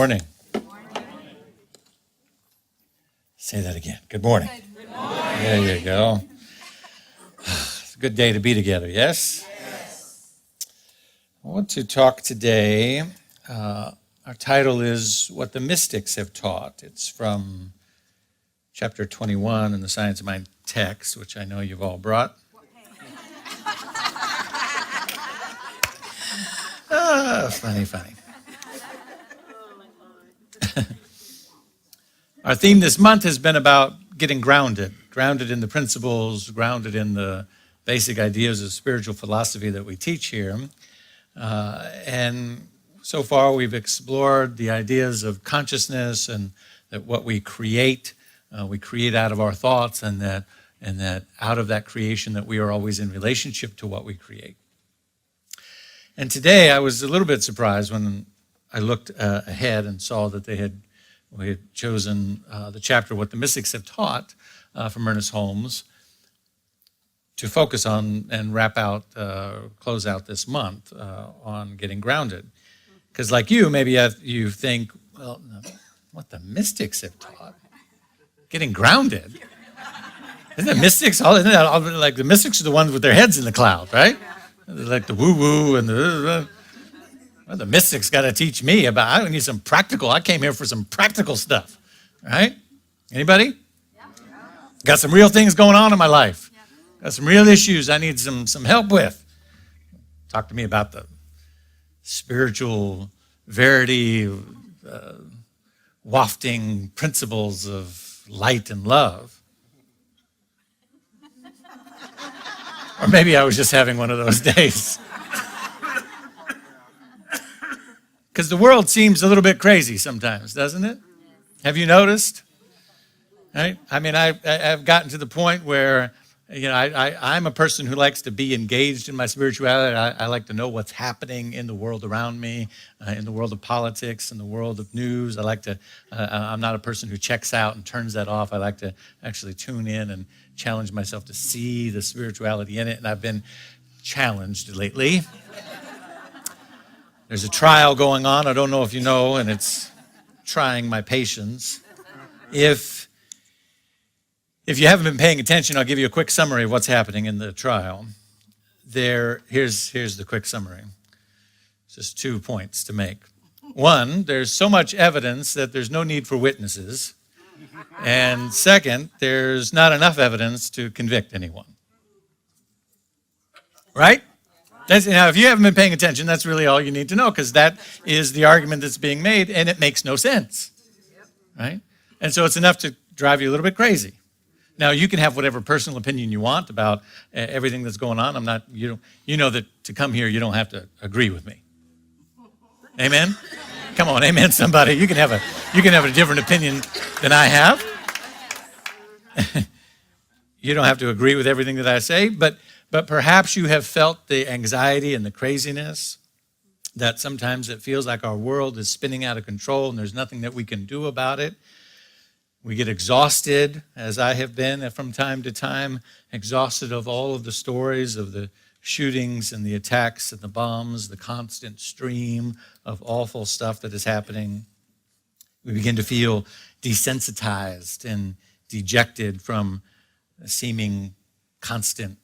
morning. Say that again. Good morning. Good morning. There you go. It's a good day to be together, yes? Yes. I want to talk today. Our title is What the Mystics Have Taught. It's from chapter 21 in the Science of Mind text, which I know you've all brought. Funny. Our theme this month has been about getting grounded in the principles, grounded in the basic ideas of spiritual philosophy that we teach here. And so far we've explored the ideas of consciousness and that what we create out of our thoughts, and that out of that creation that we are always in relationship to what we create. And today I was a little bit surprised when I looked ahead and saw that we had chosen the chapter What the Mystics Have Taught from Ernest Holmes to focus on and close out this month on getting grounded. Because like you, maybe you think, well, what the mystics have taught? Getting grounded? Isn't the mystics, like the mystics are the ones with their heads in the cloud, right? Like the woo-woo and the mystics got to teach me about, I need some practical, I came here for some practical stuff, right? Anybody? Yeah. Got some real things going on in my life. Yeah. Got some real issues I need some help with. Talk to me about the spiritual verity, wafting principles of light and love. Or maybe I was just having one of those days. Because the world seems a little bit crazy sometimes, doesn't it? Have you noticed? Right? I mean, I've gotten to the point where, I'm a person who likes to be engaged in my spirituality. I like to know what's happening in the world around me, in the world of politics, in the world of news. I'm not a person who checks out and turns that off. I like to actually tune in and challenge myself to see the spirituality in it. And I've been challenged lately. There's a trial going on, I don't know if you know, and it's trying my patience. If you haven't been paying attention, I'll give you a quick summary of what's happening in the trial. Here's the quick summary. Just 2 points to make. One, there's so much evidence that there's no need for witnesses. And second, there's not enough evidence to convict anyone. Right? Now, if you haven't been paying attention, that's really all you need to know, because that is the argument that's being made, and it makes no sense. Right? And so it's enough to drive you a little bit crazy. Now, you can have whatever personal opinion you want about everything that's going on. You know that to come here, you don't have to agree with me. Amen? Come on, amen, somebody. You can have a different opinion than I have. You don't have to agree with everything that I say, but perhaps you have felt the anxiety and the craziness that sometimes it feels like our world is spinning out of control and there's nothing that we can do about it. We get exhausted, as I have been from time to time, exhausted of all of the stories of the shootings and the attacks and the bombs, the constant stream of awful stuff that is happening. We begin to feel desensitized and dejected from a seeming constant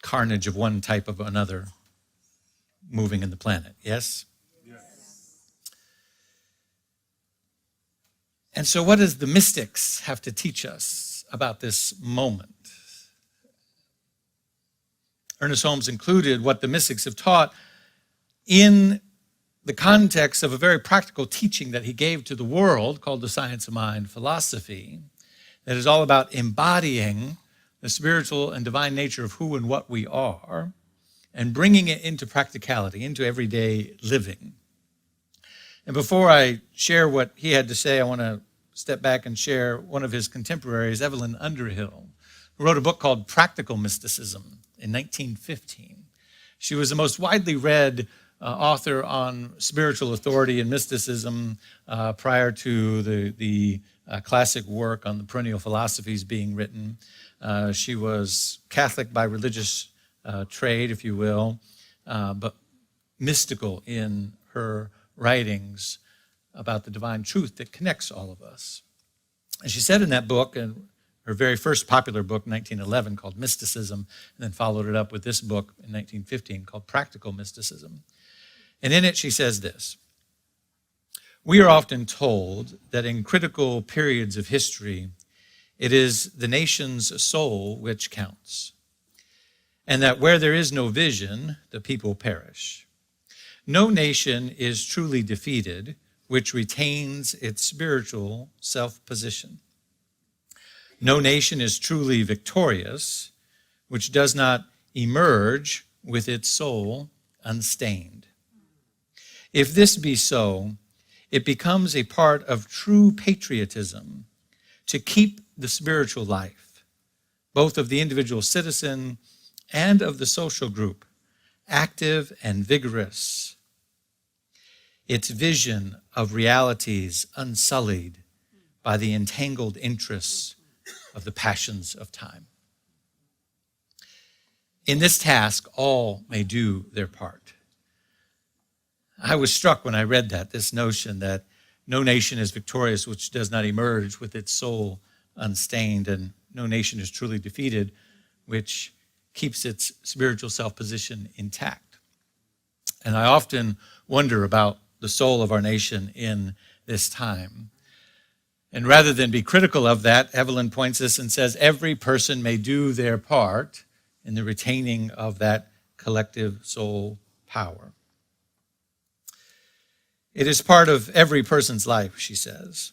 carnage of one type of another moving in the planet. Yes? Yes. And so what does the mystics have to teach us about this moment? Ernest Holmes included what the mystics have taught in the context of a very practical teaching that he gave to the world called the Science of Mind philosophy, that is all about embodying the spiritual and divine nature of who and what we are, and bringing it into practicality, into everyday living. And before I share what he had to say, I want to step back and share one of his contemporaries, Evelyn Underhill, who wrote a book called Practical Mysticism in 1915. She was the most widely read author on spiritual authority and mysticism prior to the classic work on the perennial philosophies being written. She was Catholic by religious trade, if you will, but mystical in her writings, about the divine truth that connects all of us. And she said in that book, and her very first popular book, 1911, called Mysticism, and then followed it up with this book in 1915 called Practical Mysticism. And in it she says this: "We are often told that in critical periods of history, it is the nation's soul which counts, and that where there is no vision, the people perish. No nation is truly defeated which retains its spiritual self-position. No nation is truly victorious which does not emerge with its soul unstained. If this be so, it becomes a part of true patriotism to keep the spiritual life, both of the individual citizen and of the social group, active and vigorous, its vision of realities unsullied by the entangled interests of the passions of time. In this task, all may do their part." I was struck when I read that, this notion that no nation is victorious which does not emerge with its soul unstained, and no nation is truly defeated which keeps its spiritual self-position intact. And I often wonder about the soul of our nation in this time. And rather than be critical of that, Evelyn points us and says every person may do their part in the retaining of that collective soul power. It is part of every person's life, she says.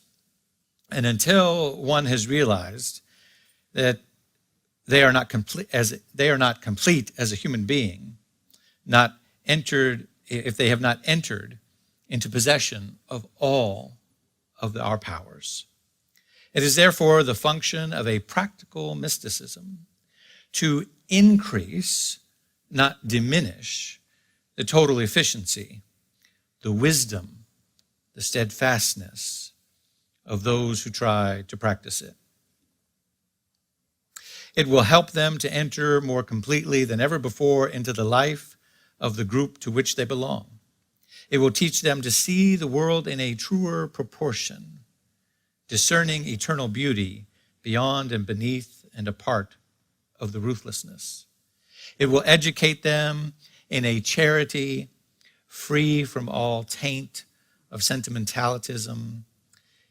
And until one has realized that they are not complete as a human being, if they have not entered into possession of all of our powers. It is therefore the function of a practical mysticism to increase, not diminish, the total efficiency, the wisdom, the steadfastness of those who try to practice it. It will help them to enter more completely than ever before into the life of the group to which they belong. It will teach them to see the world in a truer proportion, discerning eternal beauty beyond and beneath and apart of the ruthlessness. It will educate them in a charity free from all taint of sentimentalism.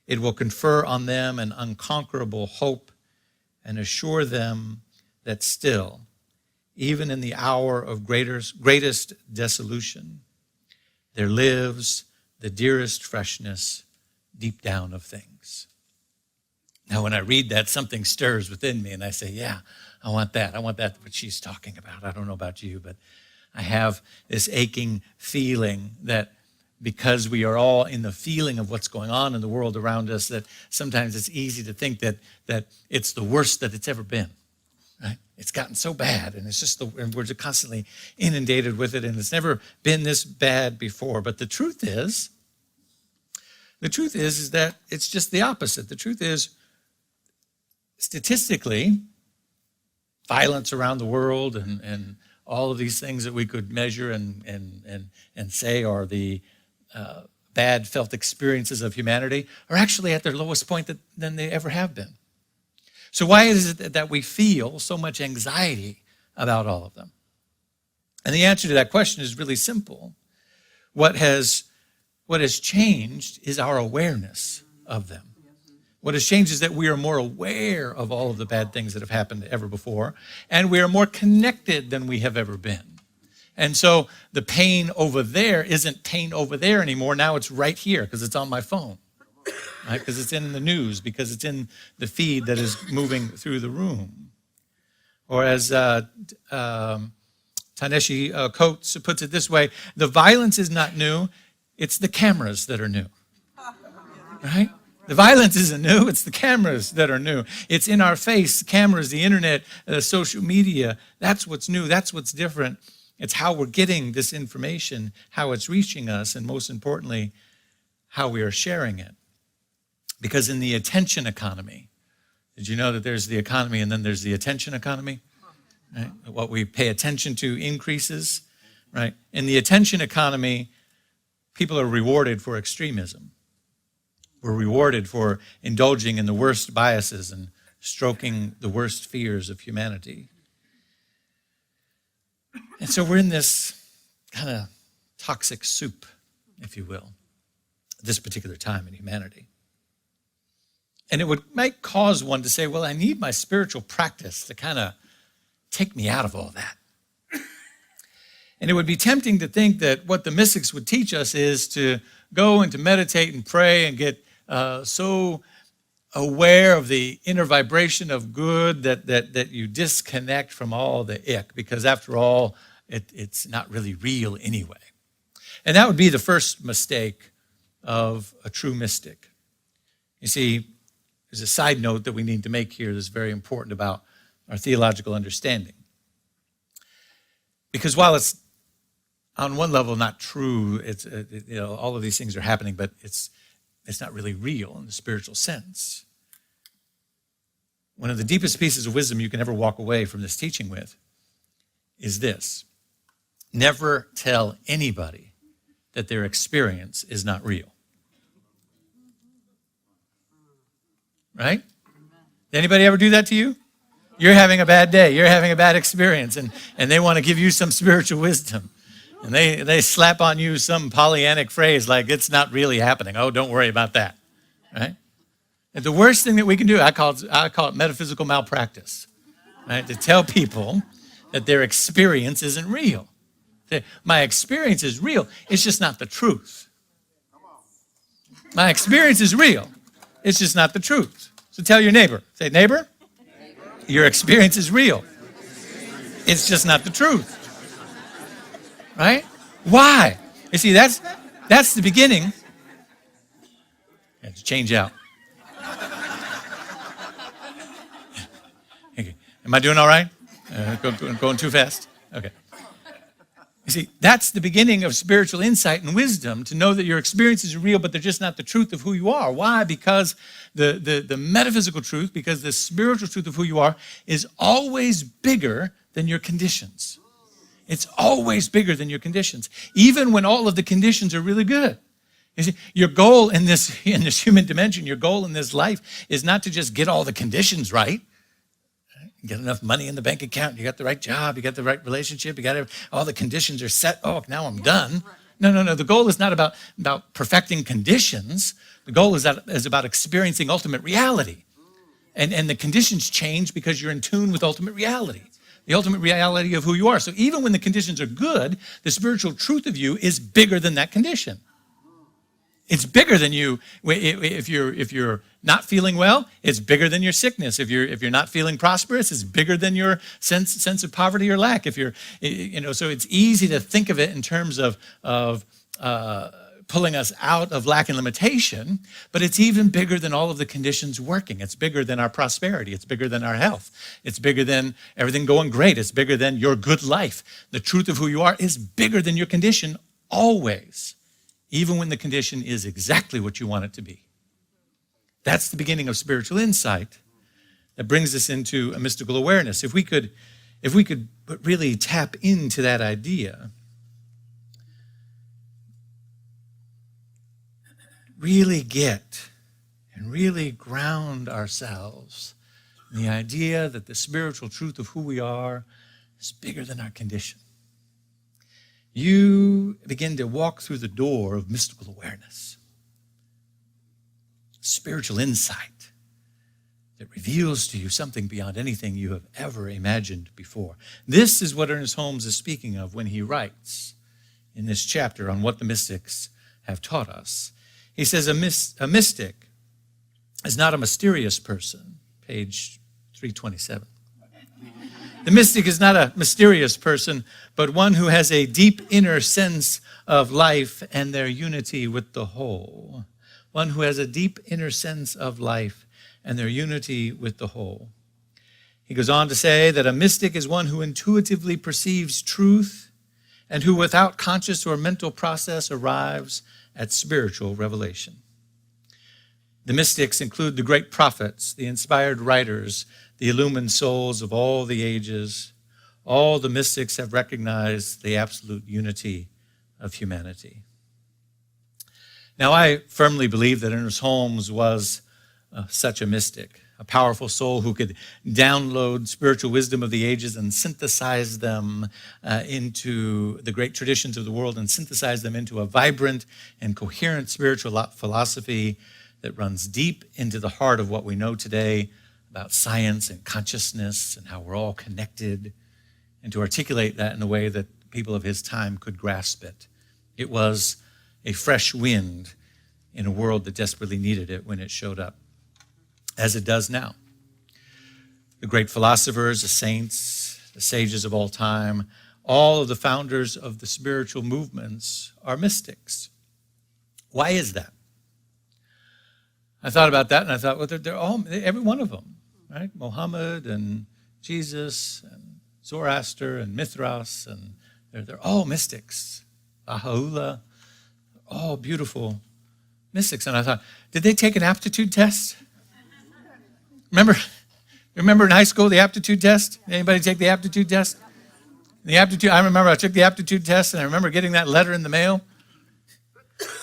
It will confer on them an unconquerable hope and assure them that still, even in the hour of greatest dissolution, there lives the dearest freshness deep down of things. Now, when I read that, something stirs within me, and I say, yeah, I want that. I want that, what she's talking about. I don't know about you, but I have this aching feeling that because we are all in the feeling of what's going on in the world around us, that sometimes it's easy to think that it's the worst that it's ever been. Right? It's gotten so bad, and it's just and we're just constantly inundated with it, and it's never been this bad before. But the truth is that it's just the opposite. The truth is, statistically, violence around the world and all of these things that we could measure and say are the bad felt experiences of humanity are actually at their lowest point than they ever have been. So why is it that we feel so much anxiety about all of them? And the answer to that question is really simple. What has changed is our awareness of them. What has changed is that we are more aware of all of the bad things that have happened ever before, and we are more connected than we have ever been. And so the pain over there isn't pain over there anymore. Now it's right here because it's on my phone. Right? Because it's in the news, because it's in the feed that is moving through the room. Or as Ta-Nehisi Coates puts it this way, the violence is not new, it's the cameras that are new. Right? The violence isn't new, it's the cameras that are new. It's in our face, the cameras, the internet, social media. That's what's new, that's what's different. It's how we're getting this information, how it's reaching us, and most importantly, how we are sharing it. Because in the attention economy, did you know that there's the economy and then there's the attention economy? Right? What we pay attention to increases, right? In the attention economy, people are rewarded for extremism. We're rewarded for indulging in the worst biases and stroking the worst fears of humanity. And so we're in this kind of toxic soup, if you will, at this particular time in humanity. And it might cause one to say, well, I need my spiritual practice to kind of take me out of all that. And it would be tempting to think that what the mystics would teach us is to go and to meditate and pray and get so aware of the inner vibration of good that you disconnect from all the ick, because after all, it's not really real anyway. And that would be the first mistake of a true mystic. You see, there's a side note that we need to make here that's very important about our theological understanding. Because while it's on one level not true, it's all of these things are happening, but it's not really real in the spiritual sense. One of the deepest pieces of wisdom you can ever walk away from this teaching with is this: never tell anybody that their experience is not real. Right? Did anybody ever do that to you? You're having a bad day. You're having a bad experience, and they want to give you some spiritual wisdom. And they slap on you some Pollyannic phrase like, it's not really happening. Oh, don't worry about that. Right? And the worst thing that we can do, I call it metaphysical malpractice. Right? To tell people that their experience isn't real. My experience is real. It's just not the truth. My experience is real. It's just not the truth. So tell your neighbor. Say, neighbor, your experience is real. It's just not the truth. Right? Why? You see, that's the beginning. I have to change out. Okay. Am I doing all right? Going too fast? Okay. You see, that's the beginning of spiritual insight and wisdom, to know that your experiences are real, but they're just not the truth of who you are. Why? Because the metaphysical truth, because the spiritual truth of who you are is always bigger than your conditions. It's always bigger than your conditions, even when all of the conditions are really good. You see, your goal in this human dimension, your goal in this life is not to just get all the conditions right. Get enough money in the bank account, you got the right job, you got the right relationship, all the conditions are set. Oh, now I'm done. No. The goal is not about perfecting conditions. The goal is about experiencing ultimate reality. And the conditions change because you're in tune with ultimate reality. The ultimate reality of who you are. So even when the conditions are good, the spiritual truth of you is bigger than that condition. It's bigger than you. If you're not feeling well, it's bigger than your sickness. If you're not feeling prosperous, it's bigger than your sense of poverty or lack. So it's easy to think of it in terms of pulling us out of lack and limitation, but it's even bigger than all of the conditions working. It's bigger than our prosperity. It's bigger than our health. It's bigger than everything going great. It's bigger than your good life. The truth of who you are is bigger than your condition always, even when the condition is exactly what you want it to be. That's the beginning of spiritual insight that brings us into a mystical awareness. If we could really tap into that idea, really get and really ground ourselves in the idea that the spiritual truth of who we are is bigger than our condition, you begin to walk through the door of mystical awareness, spiritual insight that reveals to you something beyond anything you have ever imagined before. This is what Ernest Holmes is speaking of when he writes in this chapter on what the mystics have taught us. He says a mystic is not a mysterious person, page 327. The mystic is not a mysterious person, but one who has a deep inner sense of life and their unity with the whole. One who has a deep inner sense of life and their unity with the whole. He goes on to say that a mystic is one who intuitively perceives truth and who without conscious or mental process arrives at spiritual revelation. The mystics include the great prophets, the inspired writers, the illumined souls of all the ages. All the mystics have recognized the absolute unity of humanity. Now, I firmly believe that Ernest Holmes was such a mystic, a powerful soul who could download spiritual wisdom of the ages and synthesize them into the great traditions of the world and synthesize them into a vibrant and coherent spiritual philosophy that runs deep into the heart of what we know today about science and consciousness and how we're all connected, and to articulate that in a way that people of his time could grasp it. It was a fresh wind in a world that desperately needed it when it showed up, as it does now. The great philosophers, the saints, the sages of all time, all of the founders of the spiritual movements are mystics. Why is that? I thought about that, and I thought, well, they're all, every one of them, right? Muhammad and Jesus and Zoroaster and Mithras, and they're all mystics. Baha'u'llah, all beautiful mystics. And I thought, did they take an aptitude test? Remember in high school, the aptitude test? Anybody take the aptitude test? I remember I took the aptitude test, and I remember getting that letter in the mail.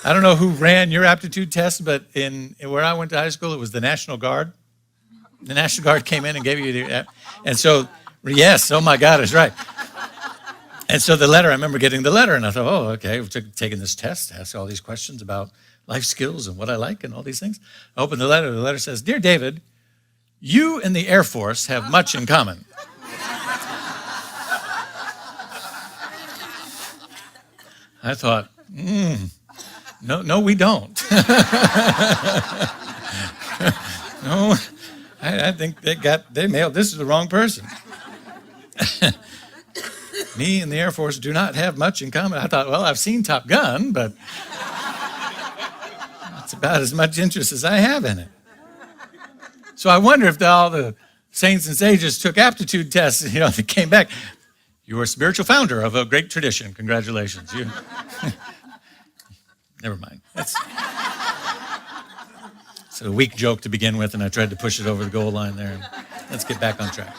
I don't know who ran your aptitude test, but in where I went to high school, it was the National Guard. The National Guard came in and gave you the, and so, yes, oh my God, it's right. And so the letter, I remember getting the letter, and I thought, oh, okay, we've taken this test, ask all these questions about life skills and what I like and all these things. I opened the letter says, Dear David, you and the Air Force have much in common. I thought, no, we don't. No, I think they mailed this to the wrong person. Me and the Air Force do not have much in common. I thought, well, I've seen Top Gun, but it's about as much interest as I have in it. So I wonder if all the saints and sages took aptitude tests, they came back. You're a spiritual founder of a great tradition. Congratulations. Never mind. It's a weak joke to begin with, and I tried to push it over the goal line there. Let's get back on track.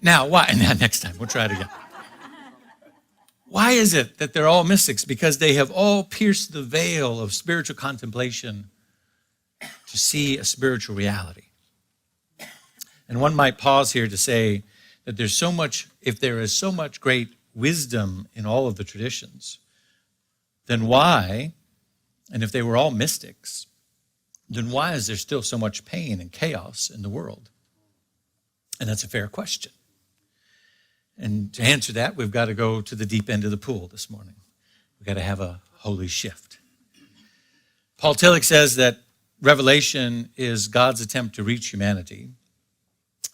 Now, why? Next time, we'll try it again. Why is it that they're all mystics? Because they have all pierced the veil of spiritual contemplation to see a spiritual reality. And one might pause here to say that if there is so much great wisdom in all of the traditions, then why, and if they were all mystics, then why is there still so much pain and chaos in the world? And that's a fair question. And to answer that, we've got to go to the deep end of the pool this morning. We've got to have a holy shift. Paul Tillich says that revelation is God's attempt to reach humanity,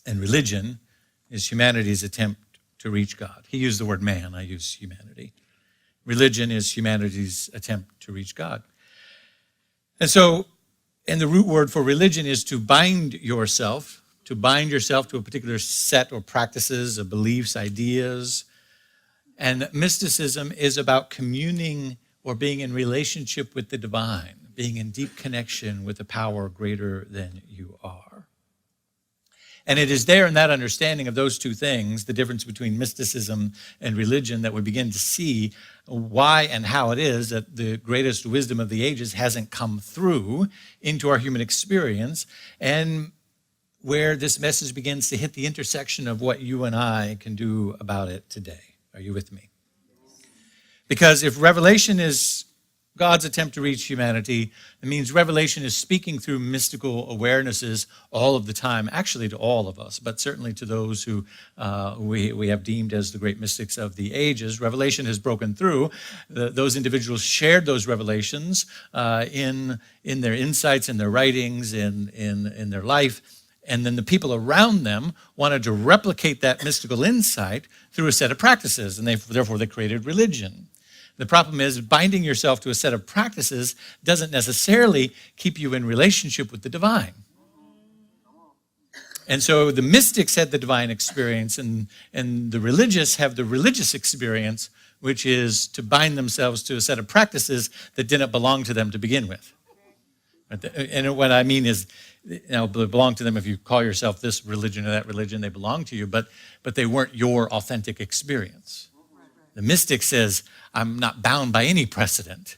and religion is humanity's attempt to reach God. He used the word man, I use humanity. Religion is humanity's attempt to reach God. And the root word for religion is to bind yourself to a particular set or practices, of beliefs, ideas. And mysticism is about communing or being in relationship with the divine, being in deep connection with a power greater than you are. And it is there in that understanding of those two things, the difference between mysticism and religion, that we begin to see why and how it is that the greatest wisdom of the ages hasn't come through into our human experience, and where this message begins to hit the intersection of what you and I can do about it today. Are you with me? Because if revelation is God's attempt to reach humanity, it means revelation is speaking through mystical awarenesses all of the time, actually to all of us, but certainly to those who we have deemed as the great mystics of the ages. Revelation has broken through. Those individuals shared those revelations in their insights, in their writings, in their life. And then the people around them wanted to replicate that mystical insight through a set of practices, and therefore they created religion. The problem is binding yourself to a set of practices doesn't necessarily keep you in relationship with the divine. And so the mystics had the divine experience, and the religious have the religious experience, which is to bind themselves to a set of practices that didn't belong to them to begin with. And what I mean is, they belong to them if you call yourself this religion or that religion, they belong to you, but they weren't your authentic experience. The mystic says, I'm not bound by any precedent.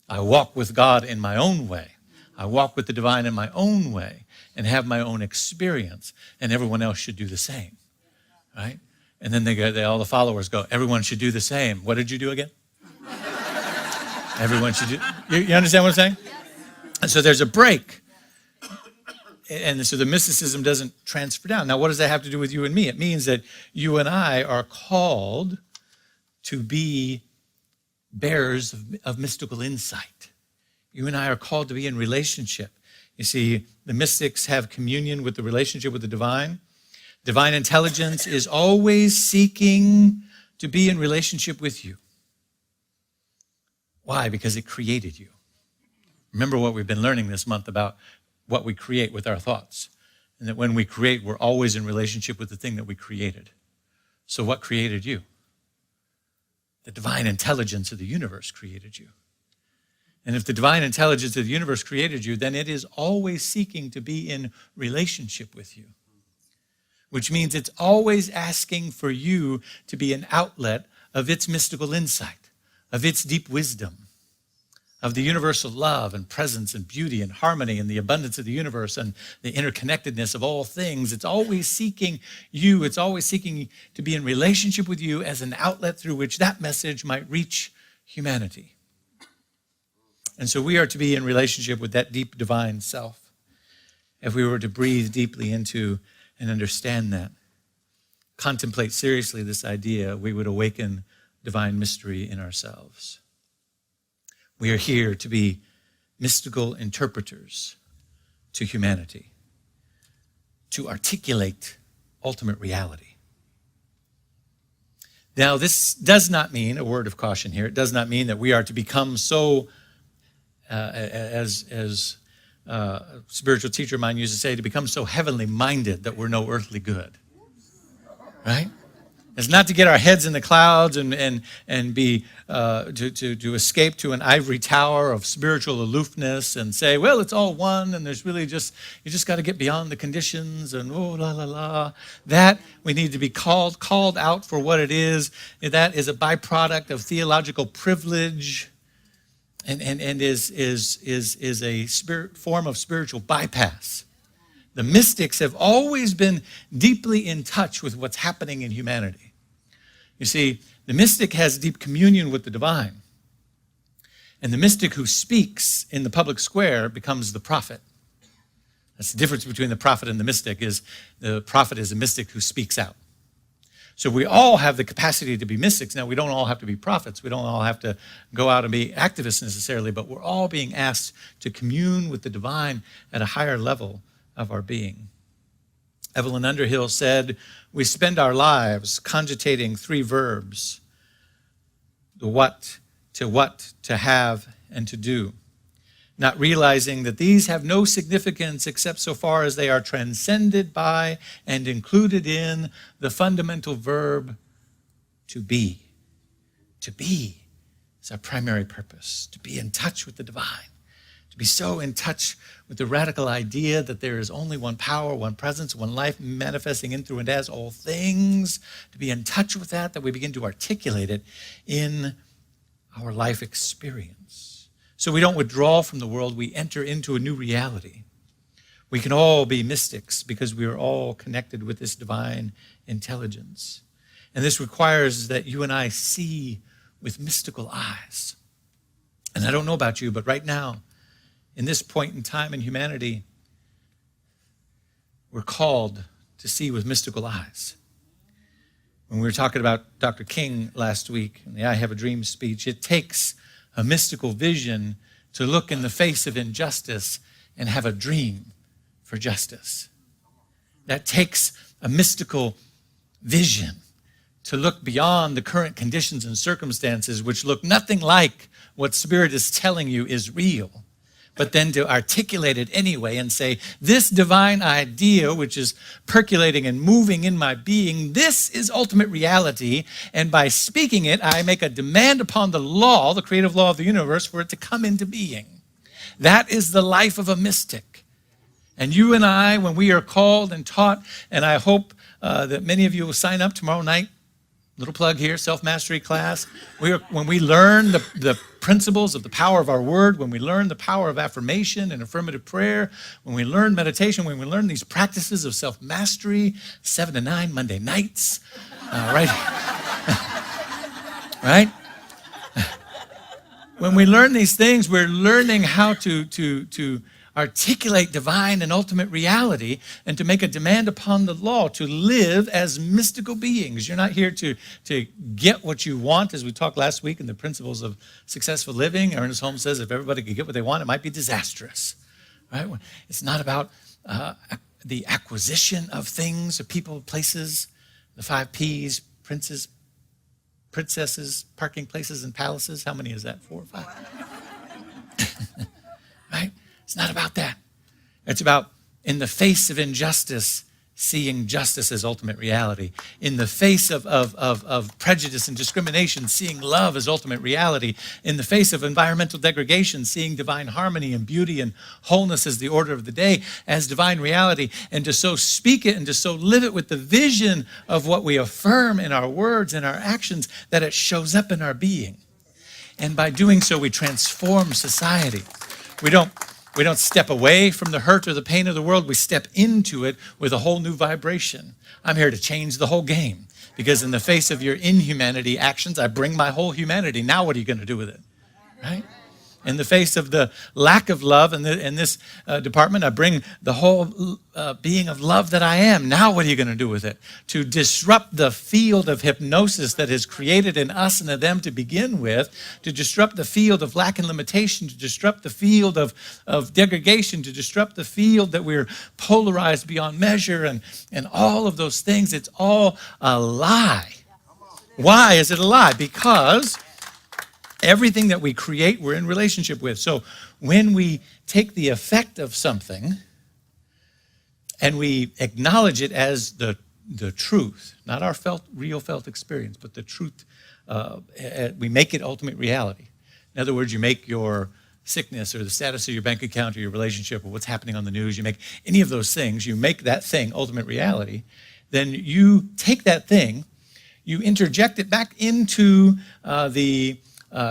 I walk with God in my own way. I walk with the divine in my own way and have my own experience, and everyone else should do the same, right? And then all the followers go, everyone should do the same. What did you do again? Everyone should do, you understand what I'm saying? And so there's a break. And so the mysticism doesn't transfer down. Now, what does that have to do with you and me? It means that you and I are called to be bearers of mystical insight. You and I are called to be in relationship. You see, the mystics have communion with the relationship with the divine. Divine intelligence is always seeking to be in relationship with you. Why? Because it created you. Remember what we've been learning this month about what we create with our thoughts. And that when we create, we're always in relationship with the thing that we created. So what created you? The divine intelligence of the universe created you. And if the divine intelligence of the universe created you, then it is always seeking to be in relationship with you. Which means it's always asking for you to be an outlet of its mystical insight, of its deep wisdom, of the universal love and presence and beauty and harmony and the abundance of the universe and the interconnectedness of all things. It's always seeking you. It's always seeking to be in relationship with you as an outlet through which that message might reach humanity. And so we are to be in relationship with that deep divine self. If we were to breathe deeply into and understand that, contemplate seriously this idea, we would awaken divine mystery in ourselves. We are here to be mystical interpreters to humanity, to articulate ultimate reality. Now, this does not mean, a word of caution here, it does not mean that we are to become so, as a spiritual teacher of mine used to say, to become so heavenly minded that we're no earthly good, right? It's not to get our heads in the clouds and be to escape to an ivory tower of spiritual aloofness and say, well, it's all one, and there's really you just got to get beyond the conditions and la la la. That we need to be called out for what it is. That is a byproduct of theological privilege, and is a form of spiritual bypass. The mystics have always been deeply in touch with what's happening in humanity. You see, the mystic has deep communion with the divine. And the mystic who speaks in the public square becomes the prophet. That's the difference between the prophet and the mystic, is the prophet is a mystic who speaks out. So we all have the capacity to be mystics. Now, we don't all have to be prophets. We don't all have to go out and be activists necessarily, but we're all being asked to commune with the divine at a higher level of our being. Evelyn Underhill said, we spend our lives cogitating three verbs: the what, to have, and to do, not realizing that these have no significance except so far as they are transcended by and included in the fundamental verb to be. To be is our primary purpose, to be in touch with the divine. To be so in touch with the radical idea that there is only one power, one presence, one life manifesting in, through, and as all things. To be in touch with that we begin to articulate it in our life experience. So we don't withdraw from the world, we enter into a new reality. We can all be mystics because we are all connected with this divine intelligence. And this requires that you and I see with mystical eyes. And I don't know about you, but right now, in this point in time in humanity, we're called to see with mystical eyes. When we were talking about Dr. King last week in the I Have a Dream speech, it takes a mystical vision to look in the face of injustice and have a dream for justice. That takes a mystical vision to look beyond the current conditions and circumstances, which look nothing like what Spirit is telling you is real, but then to articulate it anyway and say, this divine idea, which is percolating and moving in my being, this is ultimate reality. And by speaking it, I make a demand upon the law, the creative law of the universe, for it to come into being. That is the life of a mystic. And you and I, when we are called and taught, and I hope that many of you will sign up tomorrow night Little plug here, self-mastery class. When we learn the principles of the power of our word, when we learn the power of affirmation and affirmative prayer, when we learn meditation, when we learn these practices of self-mastery, 7 to 9 Monday nights, right? Right? When we learn these things, we're learning how to articulate divine and ultimate reality and to make a demand upon the law to live as mystical beings. You're not here to get what you want, as we talked last week in the principles of successful living. Ernest Holmes says if everybody could get what they want, it might be disastrous. Right? It's not about the acquisition of things, of people, places, the 5 Ps, princes, princesses, parking places, and palaces. How many is that? 4 or 5? Right? It's not about that. It's about, in the face of injustice, seeing justice as ultimate reality. In the face of prejudice and discrimination, seeing love as ultimate reality. In the face of environmental degradation, seeing divine harmony and beauty and wholeness as the order of the day, as divine reality. And to so speak it and to so live it with the vision of what we affirm in our words and our actions, that it shows up in our being. And by doing so, we transform society. We don't step away from the hurt or the pain of the world. We step into it with a whole new vibration. I'm here to change the whole game, because in the face of your inhumanity actions, I bring my whole humanity. Now what are you going to do with it? Right? In the face of the lack of love in this department, I bring the whole being of love that I am. Now what are you going to do with it? To disrupt the field of hypnosis that is created in us and in them to begin with, to disrupt the field of lack and limitation, to disrupt the field of degradation, to disrupt the field that we're polarized beyond measure and all of those things. It's all a lie. Why is it a lie? Because everything that we create, we're in relationship with. So when we take the effect of something and we acknowledge it as the truth, not our real felt experience, but the truth, we make it ultimate reality. In other words, you make your sickness or the status of your bank account or your relationship or what's happening on the news, you make any of those things, you make that thing ultimate reality, then you take that thing, you interject it back into the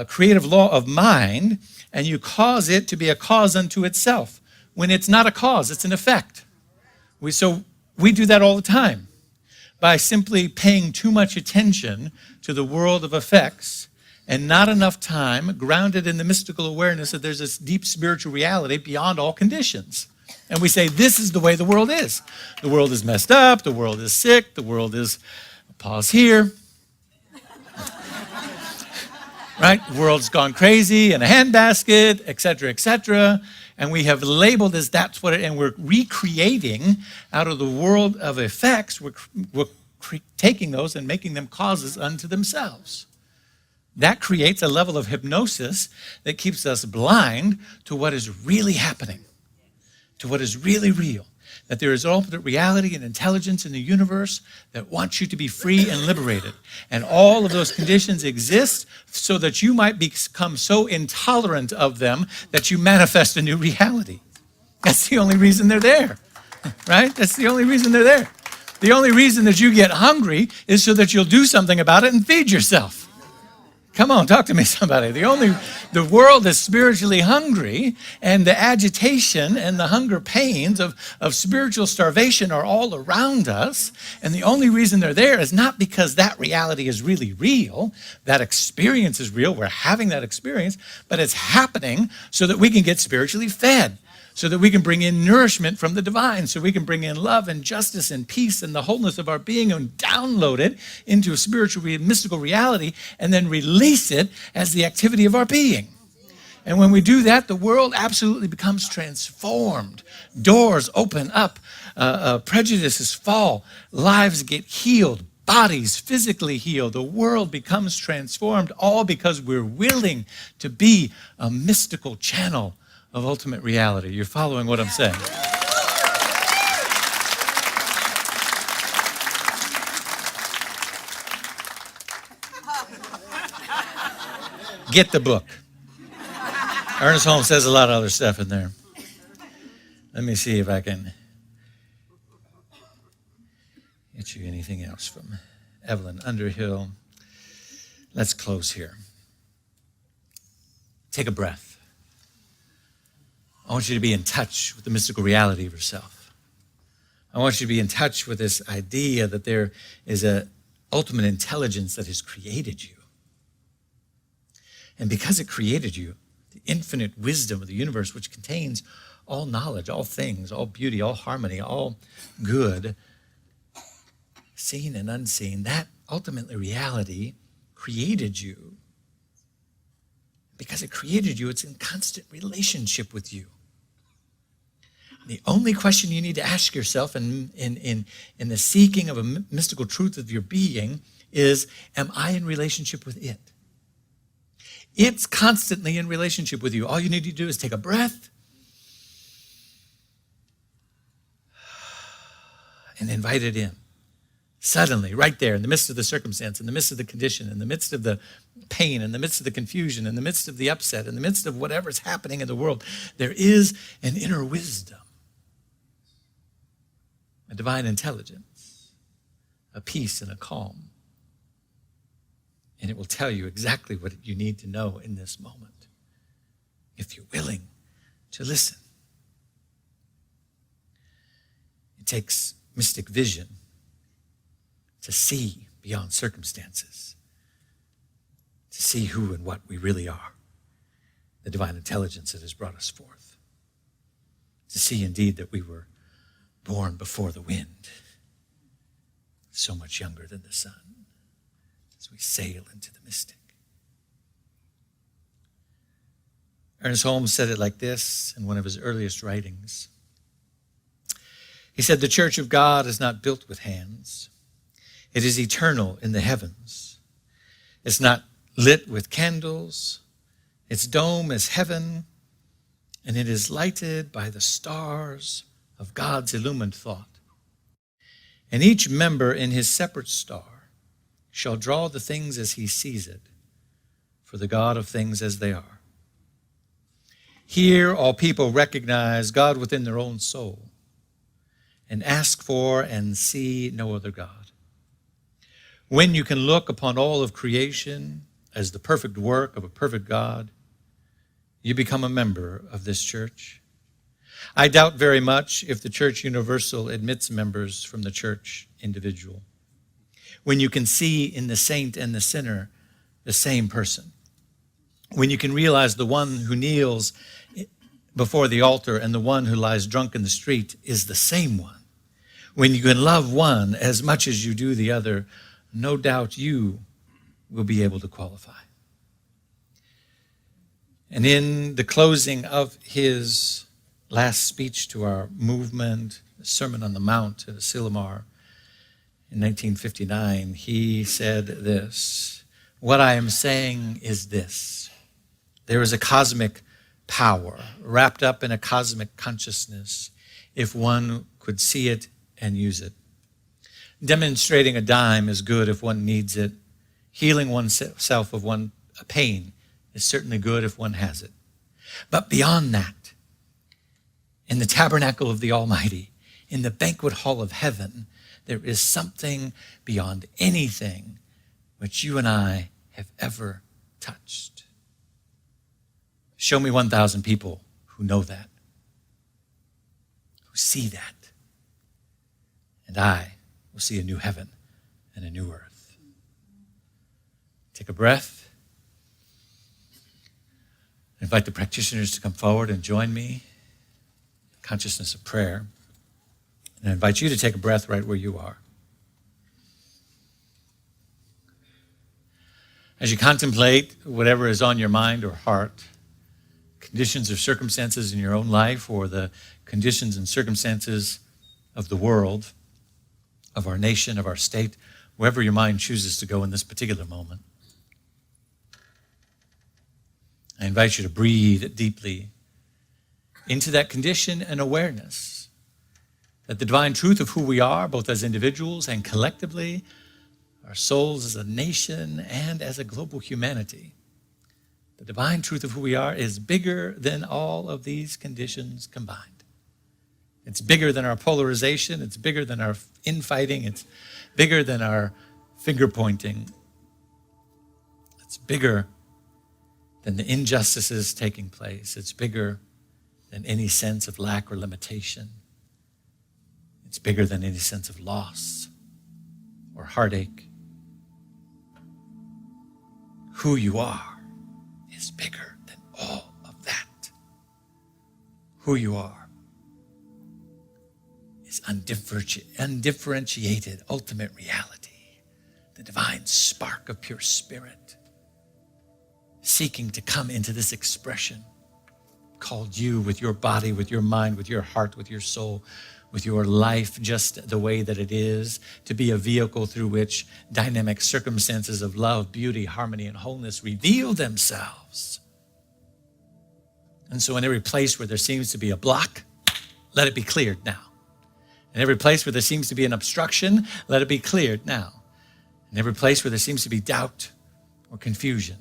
creative law of mind, and you cause it to be a cause unto itself. When it's not a cause, it's an effect. So we do that all the time by simply paying too much attention to the world of effects and not enough time grounded in the mystical awareness that there's this deep spiritual reality beyond all conditions. And we say, this is the way the world is. The world is messed up, the world is sick, the world is, pause here, right? The world's gone crazy in a handbasket, et cetera, and we have labeled as that's what it, and we're recreating out of the world of effects, we're taking those and making them causes unto themselves. That creates a level of hypnosis that keeps us blind to what is really happening, to what is really real. That there is ultimate reality and intelligence in the universe that wants you to be free and liberated. And all of those conditions exist so that you might become so intolerant of them that you manifest a new reality. That's the only reason they're there, right? That's the only reason they're there. The only reason that you get hungry is so that you'll do something about it and feed yourself. Come on, talk to me, somebody. The world is spiritually hungry, and the agitation and the hunger pains of spiritual starvation are all around us. And the only reason they're there is not because that reality is really real. That experience is real. We're having that experience, but it's happening so that we can get spiritually fed, so that we can bring in nourishment from the divine, so we can bring in love and justice and peace and the wholeness of our being and download it into a spiritual, mystical reality and then release it as the activity of our being. And when we do that, the world absolutely becomes transformed. Doors open up, prejudices fall, lives get healed, bodies physically healed. The world becomes transformed, all because we're willing to be a mystical channel of ultimate reality. You're following what I'm saying? Get the book. Ernest Holmes says a lot of other stuff in there. Let me see if I can get you anything else from Evelyn Underhill. Let's close here. Take a breath. I want you to be in touch with the mystical reality of yourself. I want you to be in touch with this idea that there is an ultimate intelligence that has created you. And because it created you, the infinite wisdom of the universe, which contains all knowledge, all things, all beauty, all harmony, all good, seen and unseen, that ultimately reality created you. Because it created you, it's in constant relationship with you. The only question you need to ask yourself in the seeking of a mystical truth of your being is, am I in relationship with it? It's constantly in relationship with you. All you need to do is take a breath and invite it in. Suddenly, right there, in the midst of the circumstance, in the midst of the condition, in the midst of the pain, in the midst of the confusion, in the midst of the upset, in the midst of whatever's happening in the world, there is an inner wisdom, a divine intelligence, a peace and a calm. And it will tell you exactly what you need to know in this moment, if you're willing to listen. It takes mystic vision to see beyond circumstances, to see who and what we really are, the divine intelligence that has brought us forth, to see indeed that we were born before the wind, so much younger than the sun, as we sail into the mystic. Ernest Holmes said it like this in one of his earliest writings. He said, "The church of God is not built with hands. It is eternal in the heavens. It's not lit with candles. Its dome is heaven, and it is lighted by the stars of God's illumined thought. And each member in his separate star shall draw the things as he sees it, for the God of things as they are. Here all people recognize God within their own soul and ask for and see no other God. When you can look upon all of creation as the perfect work of a perfect God, you become a member of this church. I doubt very much if the church universal admits members from the church individual. When you can see in the saint and the sinner the same person. When you can realize the one who kneels before the altar and the one who lies drunk in the street is the same one. When you can love one as much as you do the other, no doubt you will be able to qualify." And in the closing of his last speech to our movement, the Sermon on the Mount at Asilomar in 1959, he said this: "What I am saying is this. There is a cosmic power wrapped up in a cosmic consciousness, if one could see it and use it. Demonstrating a dime is good if one needs it. Healing oneself of a pain is certainly good if one has it. But beyond that, in the tabernacle of the Almighty, in the banquet hall of heaven, there is something beyond anything which you and I have ever touched. Show me 1,000 people who know that, who see that, and I will see a new heaven and a new earth." Take a breath. I invite the practitioners to come forward and join me in the consciousness of prayer. And I invite you to take a breath right where you are. As you contemplate whatever is on your mind or heart, conditions or circumstances in your own life or the conditions and circumstances of the world, of our nation, of our state, wherever your mind chooses to go in this particular moment, I invite you to breathe deeply into that condition and awareness that the divine truth of who we are, both as individuals and collectively, our souls as a nation and as a global humanity, the divine truth of who we are is bigger than all of these conditions combined. It's bigger than our polarization. It's bigger than our infighting. It's bigger than our finger pointing. It's bigger than the injustices taking place. It's bigger than any sense of lack or limitation. It's bigger than any sense of loss or heartache. Who you are is bigger than all of that. Who you are is undifferentiated ultimate reality, the divine spark of pure spirit, seeking to come into this expression called you, with your body, with your mind, with your heart, with your soul, with your life just the way that it is, to be a vehicle through which dynamic circumstances of love, beauty, harmony, and wholeness reveal themselves. And so in every place where there seems to be a block, let it be cleared now. In every place where there seems to be an obstruction, let it be cleared now. In every place where there seems to be doubt or confusion,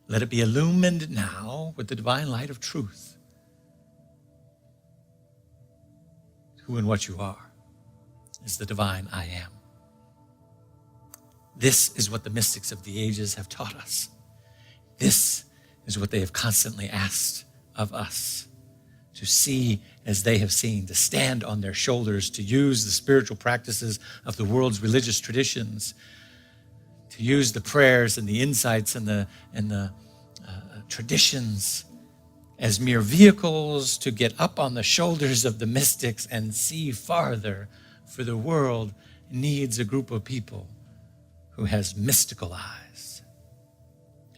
let it be illumined now with the divine light of truth. Who and what you are is the divine I am. This is what the mystics of the ages have taught us. This is what they have constantly asked of us, to see as they have seen, to stand on their shoulders, to use the spiritual practices of the world's religious traditions, to use the prayers and the insights and the traditions as mere vehicles to get up on the shoulders of the mystics and see farther, for the world needs a group of people who has mystical eyes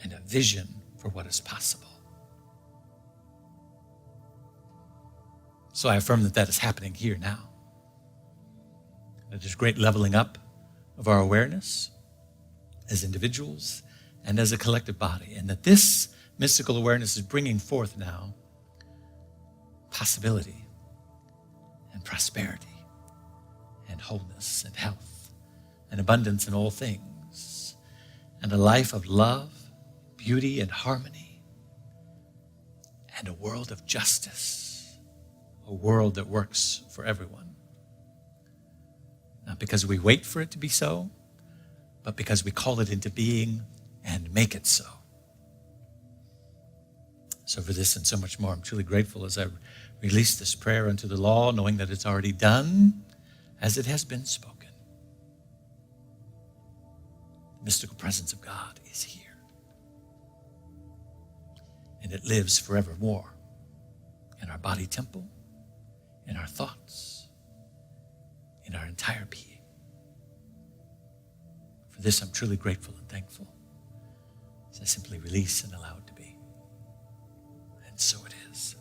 and a vision for what is possible. So I affirm that that is happening here now. That there's great leveling up of our awareness as individuals and as a collective body, and that this mystical awareness is bringing forth now possibility and prosperity and wholeness and health and abundance in all things, and a life of love, beauty, and harmony, and a world of justice, a world that works for everyone. Not because we wait for it to be so, but because we call it into being and make it so. So for this and so much more, I'm truly grateful as I release this prayer unto the law, knowing that it's already done as it has been spoken. The mystical presence of God is here. And it lives forevermore in our body temple, in our thoughts, in our entire being. For this, I'm truly grateful and thankful as I simply release and allow it to be. And so it is.